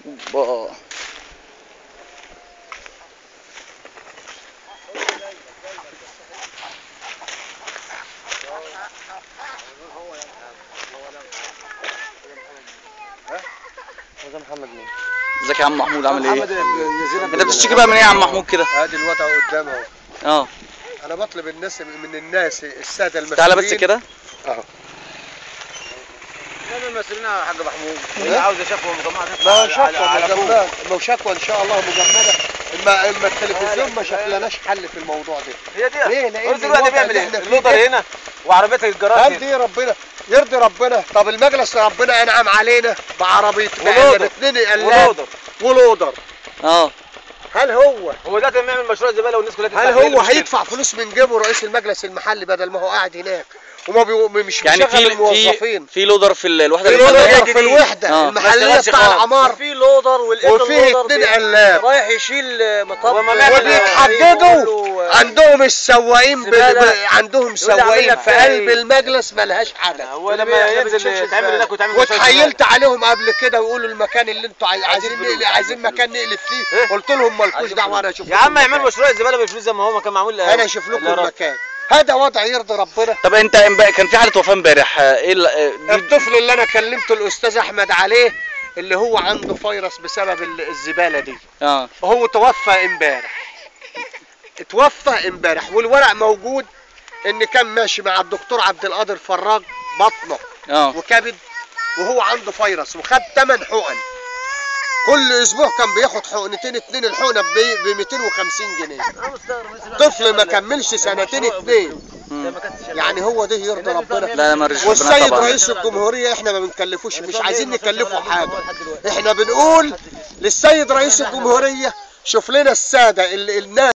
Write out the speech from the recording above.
اوبا. ده محمد مين؟ ازيك يا عم محمود، عامل ايه؟ محمد انت بتشتكي بقى من ايه يا عم محمود كده؟ ادي الوضع قدامي اهو. اه انا بطلب من الناس الساده المسؤولين. تعالى بس كده اهو. انا المسؤولين يا حاج محمود اللي عاوز شكوى مجمعه ما هو شكوى مجمده، ما هو شكوى ان شاء الله مجمده. اما التلفزيون ما شكلناش حل في الموضوع ده. هي دي ليه؟ لان دلوقتي بيعمل ايه؟ اللودر هنا وعربيات الجراج هل دي ربنا يرضي ربنا؟ طب المجلس ربنا انعم علينا بعربيه باتنين قلاب ولودر. اه هل هو ده كان بيعمل مشروع زباله والناس كلها هل هو هيدفع فلوس من جيبه رئيس المجلس المحلي بدل ما هو قاعد هناك مش يعني مشغل الموظفين؟ في لودر في الوحده في لودر في الوحده المحليه بتاع العمار، في لودر وفيه اتنين قلاب رايح يشيل مطب وبيتحججوا. عندهم السواقين عندهم سواقين في قلب المجلس مالهاش عدد. هو لما ينزل تعمل هناك وتعمل واتحايلت عليهم قبل كده ويقولوا المكان اللي انتوا عايزين مكان نقلب فيه. قلت لهم مالكوش دعوه، انا اشوف يا عم يعملوا مشروع الزباله بالفلوس زي ما هو كان معمول. انا اشوف لكم المكان. هذا وضع يرضي ربنا. طب انت كان في حاله وفاه امبارح، ايه الطفل اللي انا كلمته الاستاذ احمد عليه اللي هو عنده فيروس بسبب الزباله دي. هو توفى امبارح والورق موجود ان كان ماشي مع الدكتور عبد القادر فراج بطنه وكبد، وهو عنده فيروس وخد 8 حقن. كل اسبوع كان بياخد حقنتين، 2 الحقنه ب 250 جنيه. طفل ما كملش سنتين 2. يعني هو ده يرضي ربنا؟ لا ما رضيش ربنا والسيد طبعا. رئيس الجمهوريه احنا ما بنكلفوش، مش عايزين نكلفه حاجه. احنا بنقول للسيد رئيس الجمهوريه شوف لنا الساده الناس